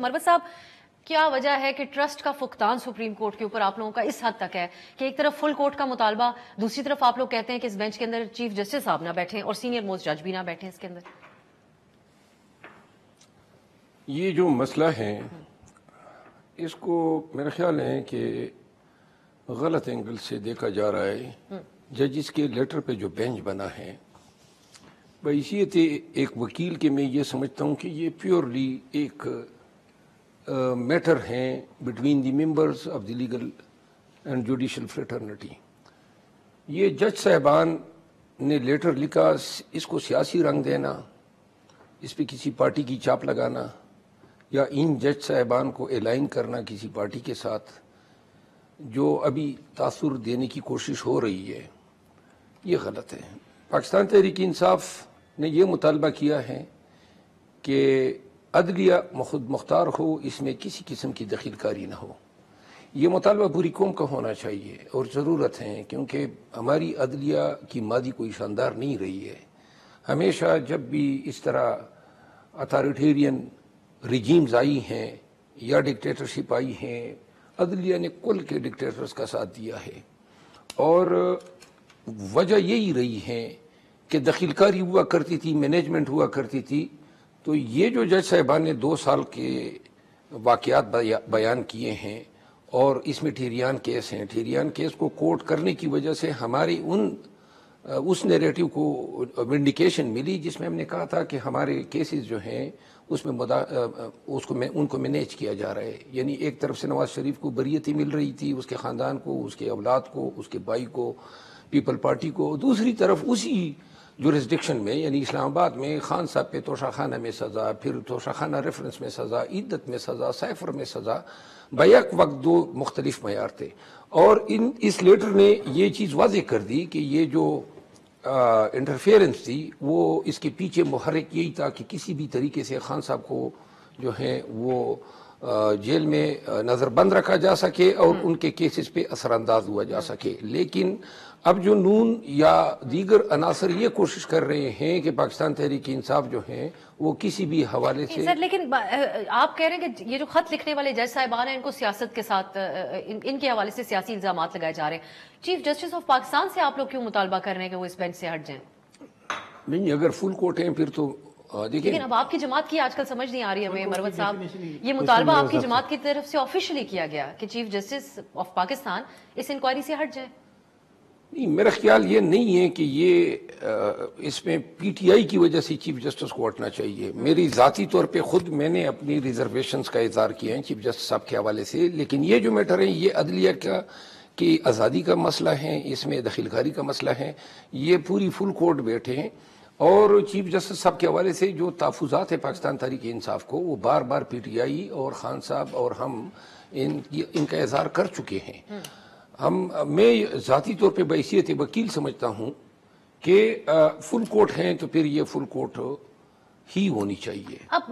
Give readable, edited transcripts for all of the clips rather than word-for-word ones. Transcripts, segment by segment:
मरवत साहब, क्या वजह है कि ट्रस्ट का फुकतान सुप्रीम कोर्ट के ऊपर आप लोगों का इस हद तक है कि एक तरफ फुल कोर्ट का मुतालबा, दूसरी तरफ आप लोग कहते हैं कि इस बेंच के अंदर चीफ जस्टिस साहब ना बैठे और सीनियर मोस्ट जज भी ना बैठे इसके अंदर? ये जो मसला है इसको मेरा ख्याल है कि गलत एंगल से देखा जा रहा है। जजिस के लेटर पे जो बेंच बना है, बहैसियत एक वकील के मैं ये समझता हूँ कि ये प्योरली एक मैटर है between the members of the legal and judicial fraternity. ये जज साहबान ने लेटर लिखा, इसको सियासी रंग देना, इस पर किसी पार्टी की चाप लगाना या इन जज साहबान को अलाइन करना किसी पार्टी के साथ जो अभी तासुर देने की कोशिश हो रही है, ये गलत है। पाकिस्तान तहरीक इंसाफ ने यह मुतालबा किया है कि अदलिया खुद मुख्तार हो, इसमें किसी किस्म की दखलकारी न हो। ये मुतालबा पूरी कौम का होना चाहिए और ज़रूरत है, क्योंकि हमारी अदलिया की मादी कोई शानदार नहीं रही है। हमेशा जब भी इस तरह अथॉरिटेरियन रिजीम्स आई हैं या डिक्टेटरशिप आई हैं, अदलिया ने कुल के डिक्टेटर्स का साथ दिया है और वजह यही रही है कि दखलकारी हुआ करती थी, मैनेजमेंट हुआ करती थी। तो ये जो जज साहबान ने 2 साल के वाक़यात बयान किए हैं और इसमें टीरियान केस हैं, टीरियान केस को कोर्ट करने की वजह से हमारी उस नैरेटिव को विंडिकेशन मिली जिसमें हमने कहा था कि हमारे केसेस जो हैं उसमें उनको मैनेज किया जा रहा है। यानी एक तरफ से नवाज शरीफ को बरीयती मिल रही थी, उसके ख़ानदान को, उसके औलाद को, उसके भाई को, पीपल पार्टी को। दूसरी तरफ उसी जुरिस्डिक्शन में यानी इस्लामाबाद में खान साहब पे तोशाखाना में सज़ा, फिर तोशाखाना रेफरेंस में सज़ा, इद्दत में सज़ा, साइफर में सज़ा, बैक वक्त 2 मुख्तलिफ मयार थे। और इस लेटर ने ये चीज़ वाज़ेह कर दी कि ये जो इंटरफेरेंस थी वो इसके पीछे मुहर्रिक यही था कि किसी भी तरीके से खान साहब को जो है वो जेल में नज़रबंद रखा जा सके और उनके केसेस पे असरअंदाज हुआ जा सके। लेकिन अब जो नून या दीगर अनासर ये कोशिश कर रहे हैं कि पाकिस्तान तहरीक इंसाफ जो है वो किसी भी हवाले से सर, लेकिन आप कह रहे हैं कि ये जो खत लिखने वाले जज साहिबान हैं इनको सियासत के साथ इनके हवाले से सियासी इल्जामात लगाए जा रहे हैं। चीफ जस्टिस ऑफ पाकिस्तान से आप लोग क्यों मुतालबा कर रहे हैं कि वो इस बेंच से हट जाएं? नहीं, अगर फुल कोर्ट है फिर तो देखिए। लेकिन अब आपकी जमात की आजकल समझ नहीं आ रही हमें मरवत साहब, ये मुतालबा आपकी जमात की तरफ से ऑफिशियली किया गया कि चीफ जस्टिस ऑफ पाकिस्तान इस इंक्वायरी से हट जाए। नहीं, मेरा ख्याल ये नहीं है कि ये इसमें पीटीआई की वजह से चीफ जस्टिस को हटना चाहिए। मेरी ज़ाती तौर पे खुद मैंने अपनी रिजर्वेशंस का इज़हार किया है चीफ जस्टिस साहब के हवाले से। लेकिन ये जो मैटर है ये अदलिया की आज़ादी का मसला है, इसमें दखलकारी का मसला है। ये पूरी फुल कोर्ट बैठे हैं और चीफ जस्टिस साहब के हवाले से जो तहफ़्फ़ुज़ात है पाकिस्तान तहरीक इंसाफ को, वो बार बार पीटीआई और खान साहब और हम इनका इज़हार कर चुके हैं। मैं ज़ाती तौर पे बहैसियत वकील समझता हूँ कि फुल कोर्ट हैं तो फिर ये फुल कोर्ट ही होनी चाहिए। अब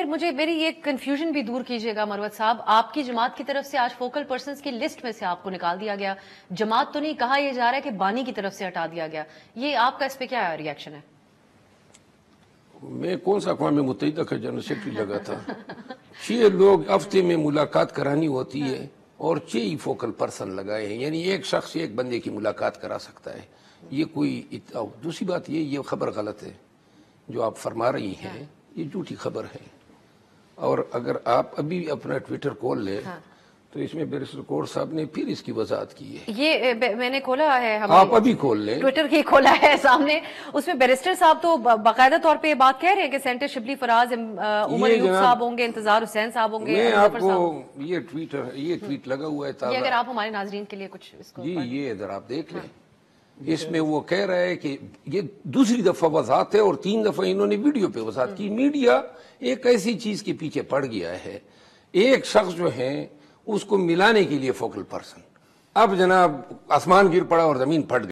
मुझे मेरी ये कंफ्यूजन भी दूर कीजिएगा मरवत साहब, आपकी जमात की तरफ से आज फोकल पर्संस की लिस्ट में से आपको निकाल दिया गया। जमात तो नहीं, कहा यह जा रहा है कि बानी की तरफ से हटा दिया गया। ये आपका इस पे क्या रिएक्शन है? मैं कौन सा अक़वाम मुत्तहिदा का जनरल सेक्रेटरी लगा था? 6 लोग हफ्ते में मुलाकात करानी होती है और 6 फोकल पर्सन लगाए हैं, यानी एक शख्स एक बंदे की मुलाकात करा सकता है। ये कोई दूसरी बात ये खबर गलत है जो आप फरमा रही हैं, ये झूठी खबर है। और अगर आप अभी अपना ट्विटर खोल लें तो इसमें बैरिस्टर कौर साहब ने फिर इसकी वजाहत की है। ये मैंने खोला है, आप अभी खोल लें, ट्विटर की खोला है सामने। उसमें बैरिस्टर साहब तो बाकायदा तौर पे ये बात कह रहे हैं कि सेंटर शिबली फराज, उमर यूब साहब होंगे, इंतजार हुसैन साहब होंगे। मैं आपको ये ट्वीट लगा हुआ है ताज़ा, अगर आप हमारे नाजरीन के लिए कुछ इसको जी ये इधर आप देख लें। इसमें वो कह रहा है कि ये दूसरी दफा वजाहत है और 3 दफा इन्होंने वीडियो पे वजाहत की। मीडिया एक ऐसी चीज के पीछे पड़ गया है, एक शख्स जो है उसको मिलाने के लिए फोकल पर्सन। अब जनाब आसमान गिर पड़ा और जमीन फट गई।